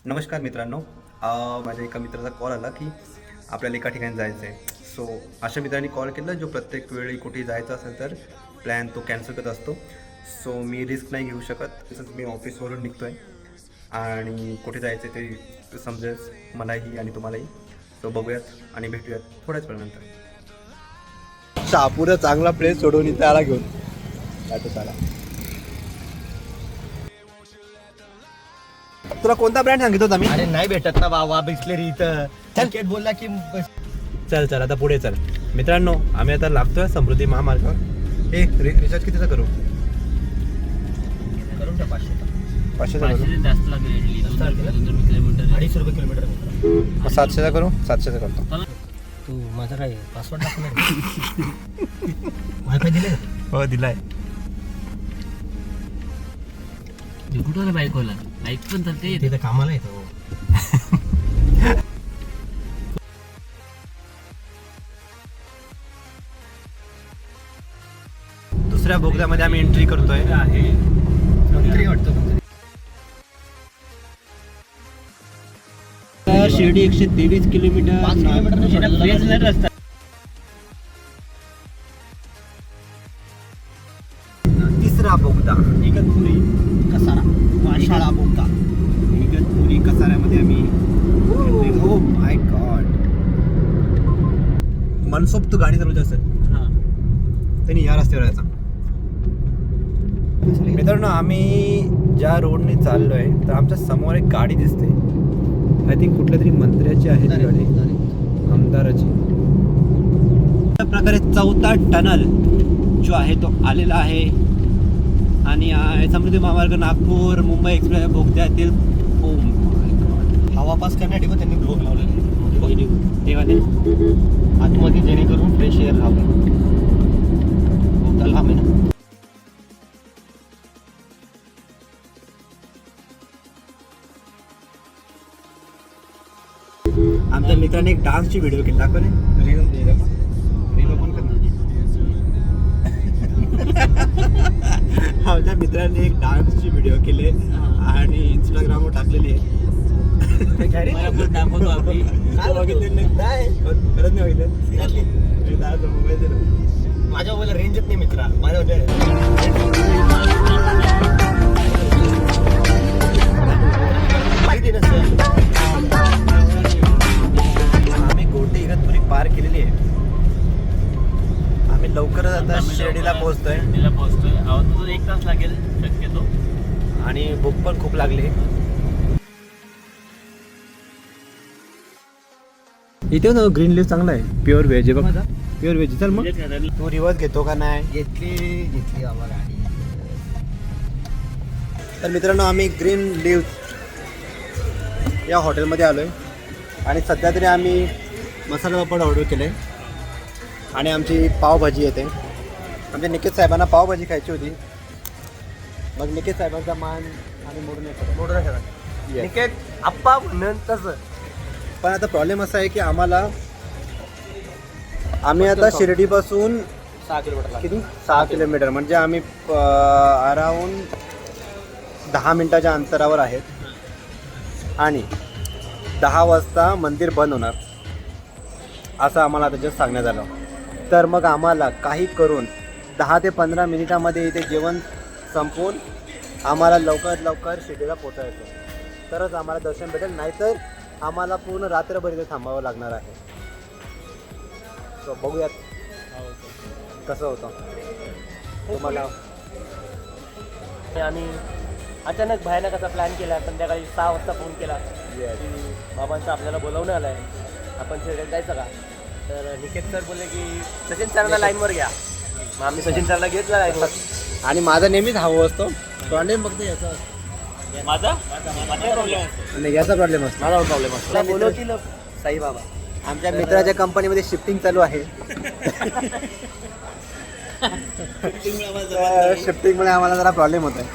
नमस्कार मित्रांनो. माझ्या एका मित्राचा कॉल आला की आपल्याला एका ठिकाणी जायचं आहे. सो अशा मित्रांनी कॉल केला जो प्रत्येक वेळी कुठे जायचं असेल तर प्लॅन तो कॅन्सल करत असतो. सो मी रिस्क नाही घेऊ शकत. तसंच मी ऑफिसवरून निघतो आहे आणि कुठे जायचं ते समजेल मलाही आणि तुम्हालाही. सो बघूयात आणि भेटूयात थोड्याच वेळानंतर. शहापूरचा चांगला प्लेस सोडून इथे आला घेऊन ऑटो आला. तुला कोणता ब्रँड सांगितलं होता मी? अरे नाही भेटत ना बाबा बिस्लेरी इथं. तिकीट बोलला की चल चल आता पुढे चल. मित्रांनो आम्ही आता लागतोय समृद्धी महामार्गावर. रिचार्ज कितीचा करू? करून टाक 500. 500चा करू? जास्त लागेल. 250 रुपये किलोमीटर. मग 700चा करू? 700चा करतो. तू माझा काय पासवर्ड टाकणार? वायफाय दिले? हो दिलाय. कुठं बाईक होला बाईक पण चालते. तिथं कामाला येतो. दुसऱ्या बोगद्यामध्ये आम्ही एंट्री करतोय. मंत्री वाटतं. शिर्डी 123 किलोमीटर. 5 किलोमीटर रस्ता. तिसरा बोगदा इगतपुरी कसारा वाशाळा बोगदा. इगतपुरी कसाऱ्यामध्ये आम्ही. ओ माय गॉड. मनसोक्त गाडी चालवत असेल त्यांनी या रस्त्यावर यायचा. मित्रांनो आम्ही ज्या रोडने चाललोय तर आमच्या समोर एक गाडी दिसते. आय थिंक कुठल्या तरी मंत्र्याची आहे ती गाडी, आमदाराची. अशा प्रकारे चौथा टनल जो आहे तो आलेला आहे आणि समृद्धी महामार्ग नागपूर मुंबई एक्सप्रेस बोगद्यातील. Oh my god. हवा पास करण्यासाठी पण त्यांनी ब्लॉक लावलेले तेव्हा ते आतमध्ये, जेणेकरून फ्रेश एअर राहावं. बोगदा लांब आहे ना. आमच्या मित्राने एक डान्सची व्हिडिओ केली. दाखव रे. रील ओपन कर. आमच्या मित्राने एक डान्सची व्हिडिओ केली आणि इंस्टाग्रामवर टाकलेली आहे. दाखवतो आम्ही. काय बघितलं नाही? खरंच नाही बघितलं. मोबाईल दिला. माझ्या मोबाईलला रेंजच नाही मित्रा. माझ्या माहिती नसेल. आम्ही गोटे इगतपुरी पार केलेली आहे. आम्ही लवकरच आता शिर्डीला पोहोचतोय तिला पोहोचतोय. अजून 1 तास लागेल शक्यतो. आणि भूक पण खूप लागली. इथे ना ग्रीन लिव्ह चांगला आहे. प्युअर व्हेज आहे बघ. Pure veg. चल मग तू रिवर्स घेतो का नाही? घेतली बाबा गाडी. तर मित्रांनो आम्ही ग्रीन लिव्ह या हॉटेलमध्ये आलो आहे आणि सध्या तरी आम्ही मसाला पापड ऑर्डर केले आणि आमची पावभाजी येते. आमच्या निकेत साहेबांना पावभाजी खायची होती. मग निकेत साहेबांचा मान आम्ही मोडून येतो. मोठं ठेवा. निकेत आप्पा म्हणून तसं. पण आता प्रॉब्लेम असा आहे की आम्ही आता शिर्डीपासून 6 किलोमीटर किती 6 किलोमीटर म्हणजे आम्ही अराऊंड 10 मिनटाच्या अंतरावर आहेत आणि 10 वाजता मंदिर बंद होणार असं आम्हाला आता जस्ट सांगण्यात आलं. तर मग आम्हाला काही करून 10 ते 15 मिनिटामध्ये इथे जेवण संपवून आम्हाला लवकरात लवकर शिर्डीला पोचायचं तरच आम्हाला दर्शन भेटेल. नाहीतर आम्हाला पूर्ण रात्रभर इथे थांबावं लागणार आहे. सो बघूयात कसं होतं तुम्हाला. आणि अचानक भयानक असा प्लॅन केला. संध्याकाळी 6 वाजता फोन केला की बाबांचं आपल्याला बोलवणं आलं आहे, आपण शिर्डीत जायचं का? तर निकेत सर बोलले की सचिन सरांना लाईनवर घ्या. मग आम्ही सचिन सरला घेतला लाईनवर. आणि माझा नेहमीच हवं असतो प्रॉब्लेम फक्त याचा माझा प्रॉब्लेम असतो. नाही याचा प्रॉब्लेम असतो. माझा प्रॉब्लेम असतो. बोलवतील साईबाबा. आमच्या मित्राच्या कंपनीमध्ये शिफ्टिंग चालू आहे. शिफ्टिंगमुळे आम्हाला जरा प्रॉब्लेम होत आहे.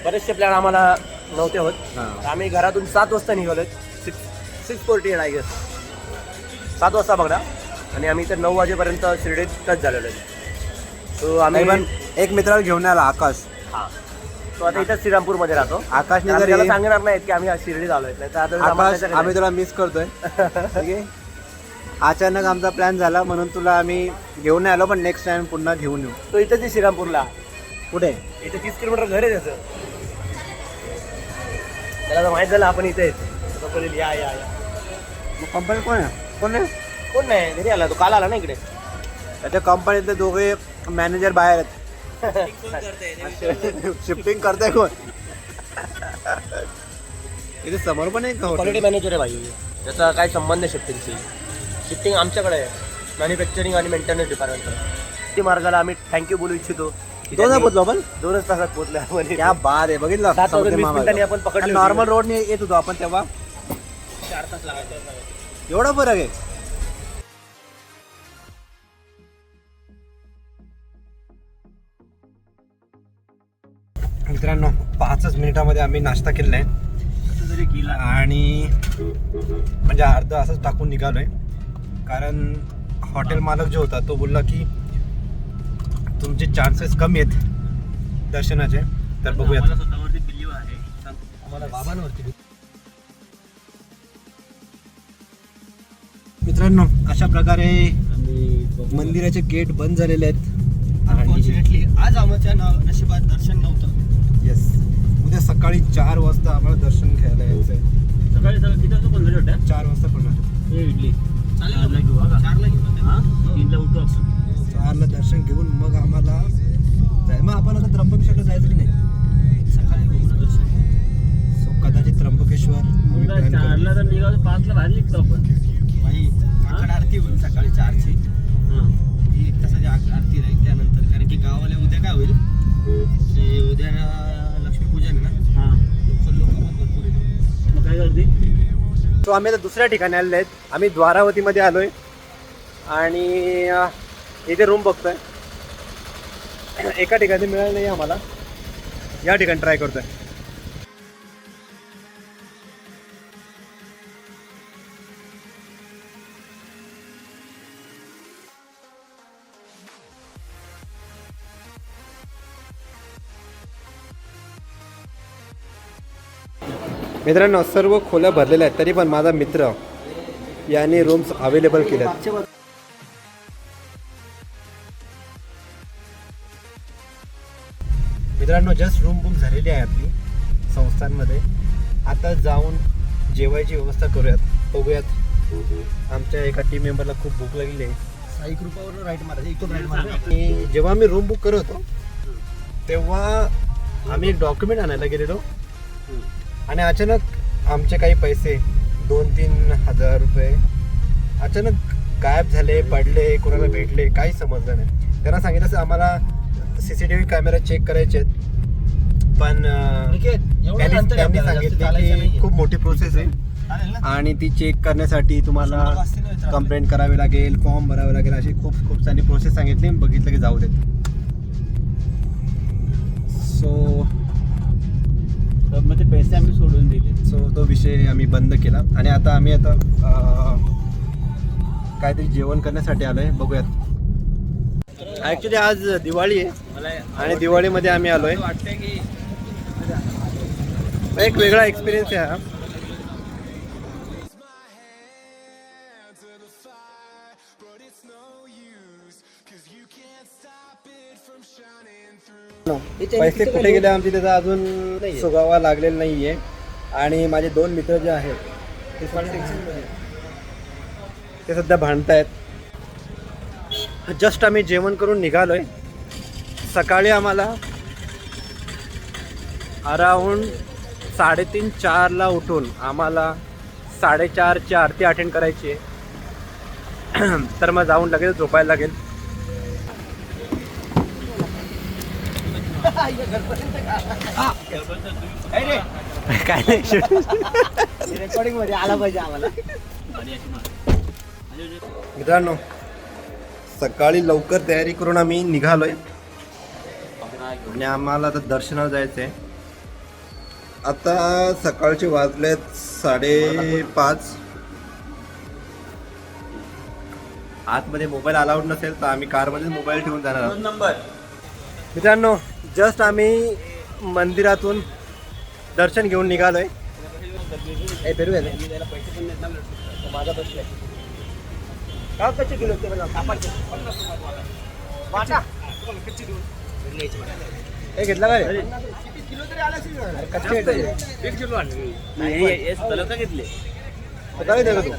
बरेचसे प्लॅन आम्हाला नव्हते होत. हां. आम्ही घरातून 7 वाजता निघालो. 6:48 आय गेस. 7 वाजता बघा आणि आम्ही तर 9 वाजेपर्यंत शिर्डीत टच झालेलो आहे. सो आम्ही पण एक मित्राला घेऊन आला आकाश. हां तो आता इथं श्रीरामपूरमध्ये राहतो. आकाशने आम्ही जर त्याला सांगणार नाहीत की आम्ही शिर्डी आलोय, नाही तर आता आकाश आम्ही तुला मिस करतोय. ठीक आहे. अचानक आमचा प्लॅन झाला म्हणून तुला आम्ही घेऊन नाही आलो, पण नेक्स्ट टाइम पुन्हा घेऊन येऊ. तो इथंच आहे श्रीरामपूरला. कुठे? इथे 30 किलोमीटर घर आहे त्याचं. त्याला माहित झालं आपण इथे या या या. कंपनी कोण आहे? कोण आहे? कोण नाही, घरी आला तो, काल आला ना इकडे. त्याच्या कंपनीतले दोघे मॅनेजर बाहेर आहेत. शिफ्टिंग करताय कोण? इथे समोर पण आहे का क्वालिटी मॅनेजर आहे भाई, त्याचा काय संबंध आहे शिफ्टिंगशी. शिफ्टिंग आमच्याकडे आहे, मॅन्युफॅक्चरिंग आणि मेंटेनन्स डिपार्टमेंट. ती मार्गाला आम्ही थँक्यू बोलू इच्छितो. दोन पोहोचलो आपण. 2च तासात पोहोचलो आपण. क्या बाद आहे. बघितलं 7:20 आपण पकडली. नॉर्मल रोडने येत होतो आपण तेव्हा. 4 तास लागायचे. एवढा फरक आहे. मित्रांनो 5च मिनिटामध्ये आम्ही नाश्ता केलेला आहे आणि म्हणजे अर्ध असंच टाकून निघालोय, कारण हॉटेल मालक जो होता तो बोलला की तुमचे चान्सेस कमी आहेत दर्शनाचे, तर बघूयात. स्वतःवरती बिलीव्ह आहे, आम्हाला बाबांवरती. मित्रांनो अशा प्रकारे मंदिराचे गेट बंद झालेले आहेत आणि आज आमच्या नशिबात दर्शन नव्हतं. येस, उद्या सकाळी 4 वाजता आम्हाला दर्शन घ्यायला यायचं आहे. सकाळी किती वाजता पंधरा होत्या? 4 वाजता पडणार. इडली चालेल घेऊ. 4ला घेऊ, 3ला उठू आपण. 4ला दर्शन घेऊन मग आम्हाला मग आपण आता त्र्यंबकेश्वरला जायचं की नाही? सकाळी दर्शन. सो कदाचित त्र्यंबकेश्वर आम्ही plan करू. 4ला तर निघालो, 5ला बाहेर निघतो आपण. आरती होईल सकाळी 4ची. 1 तासाची आरती राहील त्यानंतर, कारण की गावाला उद्या काय होईल, ते उद्या लक्ष्मीपूजन आहे ना. लोक भरपूर येतील. मग काय करते? सो आम्ही आता दुसऱ्या ठिकाणी आलेले आहेत. आम्ही द्वारावतीमध्ये आलोय आणि इथे रूम बघतोय. एका ठिकाणी मिळालं नाही आम्हाला, या ठिकाणी ट्राय करतोय. मित्रांनो सर्व खोल्या भरलेल्या आहेत, तरी पण माझा मित्र याने रूम्स अवेलेबल केल्यात. मित्रांनो जस्ट रूम बुक झालेली आहे आपली संस्थांमध्ये. आता जाऊन जेवायची व्यवस्था करूयात, बघूयात. आमच्या एका टीम मेंबरला खूप भूक लागली आहे. साई कृपावर राईट मारायचं, इकडून राईट मारायचं. आणि जेव्हा आम्ही रूम बुक करत होतो तेव्हा आम्ही एक डॉक्युमेंट आणायला गेलेलो आणि अचानक आमचे काही पैसे 2-3 हजार रुपये अचानक गायब झाले, पडले, कोणाला भेटले, काही समजलं नाही. त्यांना सांगितलं असं आम्हाला CCTV कॅमेरा चेक करायचे आहेत, पण त्यांनी सांगितलं की खूप मोठी प्रोसेस आहे आणि ती चेक करण्यासाठी तुम्हाला कंप्लेंट करावी लागेल, फॉर्म भरावे लागेल, अशी खूप सारी प्रोसेस सांगितली. बघितलं की जाऊ देत. सो मग ते पैसे आम्ही सोडून दिले. सो तो विषय आम्ही बंद केला आणि आता आम्ही काहीतरी जेवण करण्यासाठी आलोय, बघूयात. ॲक्च्युली आज दिवाळी आहे आणि दिवाळीमध्ये आम्ही आलोय. वाटतंय की एक वेगळा एक्सपिरियन्स आहे हा. पैसे कुठे गेले आमचे त्याचा अजून सुगावा लागलेला नाहीये. आणि माझे 2 मित्र जे आहेत ते सध्या भांडतायत. जस्ट आम्ही जेवण करून निघालोय. सकाळी आम्हाला अराऊंड 3:30-4ला उठून आम्हाला 4:30ची आरती अटेंड करायची आहे. तर मग जाऊन लगेच झोपायला लागेल. काय नाही, रेकॉर्डिंग मध्ये आला पाहिजे आम्हाला. मित्रांनो सकाळी लवकर तयारी करून आम्ही निघालोय आणि आम्हाला आता दर्शनाला जायचंय. आता सकाळचे वाजलेत 5:30. आतमध्ये मोबाईल अलाउड नसेल तर आम्ही कारमध्ये मोबाईल ठेवून जाणार आहोत. नंबर मित्रांनो जस्ट आम्ही मंदिरातून दर्शन घेऊन निघालोय. फिरूया ना. माझा प्रश्न आहे का कसे किलो ते बघा कापाचे 50 वाटा हे घेतला का रे? किलो तरी आला असेल ना. कच्चे आहेत ते. 1 किलो नाही हे तलं का घेतले तर काय देतो तू?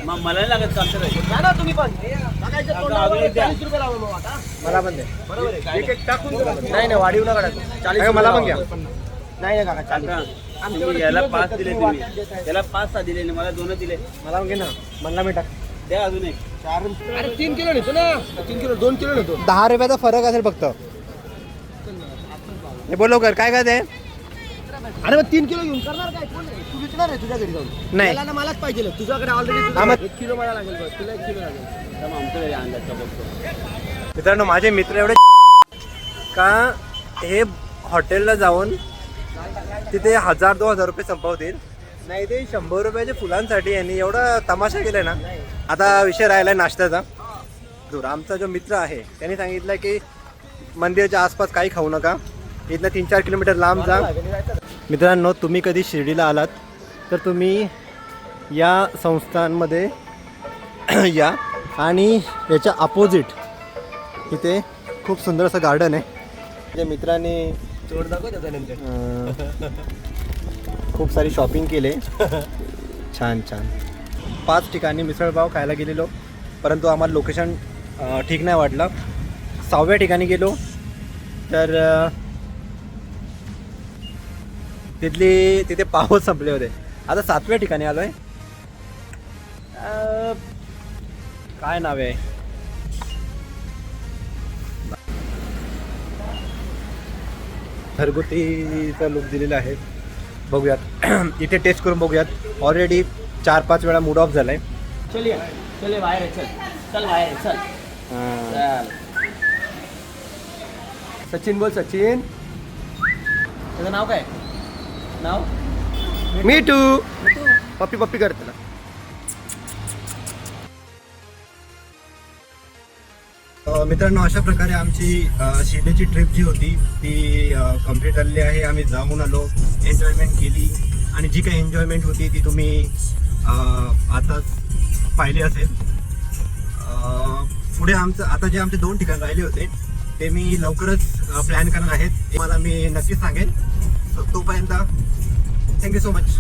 मग मला नाही लागत का आमच्याकडे द्या ना तुम्ही पण बघायचं तोंडावर 40 रुपये लावा मग आता. मला पण दे. बरोबर आहे एक एक टाकून नाही नाही वाढीव नका टाकू 40 काय मला पण घ्या. नाही नाही काका 40 तुम्ही याला 5 दिले तुम्ही याला 5-6 दिले आणि मला 2 दिले मला पण घे ना. मला मी टाक. द्या अजून एक अरे 3 किलो नेतो ना 3 किलो 2 किलो नेतो 10 रुपयाचा फरक असेल फक्त. हे बोलो कर काय काय ते? अरे मग 3 किलो घेऊन करणार काय कोण आहे? तू विकणार आहे तुझ्या घरी जाऊन नाही. त्याला ना मलाच पाहिजे तुझ्याकडे हा, मग- 1 किलो मला लागेल बस तुला 1 किलो लागेल तर मग आमच्या घरी अंदाज बघतो मित्रांनो माझे मित्र एवढे का हे हॉटेलला जाऊन तिथे 1000-2000 रुपये संपवतील नाही ते 100 रुपयाच्या फुलांसाठी यांनी एवढा तमाशा केलाय ना. आता विषय राहिलाय नाश्त्याचा. दूर आमचा जो मित्र आहे त्यांनी सांगितलं की मंदिराच्या आसपास काही खाऊ नका, इथनं 3-4 किलोमीटर लांब जा. मित्रांनो तुम्ही कधी शिर्डीला आलात तर तुम्ही या संस्थांमध्ये या आणि याच्या अपोजिट इथे खूप सुंदर असं गार्डन आहे. माझ्या मित्रांनी जोड दाखव त्याचा नंतर खूप सारी शॉपिंग केले. छान छान 5 ठिकाणी मिसळपाव खायला गेलेलो परंतु आम्हाला लोकेशन ठीक नाही वाटलं. 6व्या ठिकाणी गेलो तर तिथे पावच संपले होते. आता 7व्या ठिकाणी आलो आहे. काय नाव आहे घरगुतीचा लुक दिलेला आहे. बघूयात इथे टेस्ट करून बघूयात. ऑलरेडी 4-5 वेळा मूड ऑफ झालाय. चलिए चले बाहेर आहे, चल बाहेर आहे, चल चल. सचिन बोल सचिन. त्याचं नाव काय नाव मी टू पप्पी पप्पी करते ना. मित्रांनो अशा प्रकारे आमची शिर्डीची ट्रिप जी होती ती कंप्लीट झालेली आहे. आम्ही जाऊन आलो, एन्जॉयमेंट केली आणि जी काही एन्जॉयमेंट होती ती तुम्ही आताच पाहिली असेल. पुढे आमचं आता जे आमचे 2 ठिकाण राहिले होते ते मी लवकरच प्लॅन करणार आहेत. मला मी नक्कीच सांगेन. तोपर्यंत थँक्यू सो मच.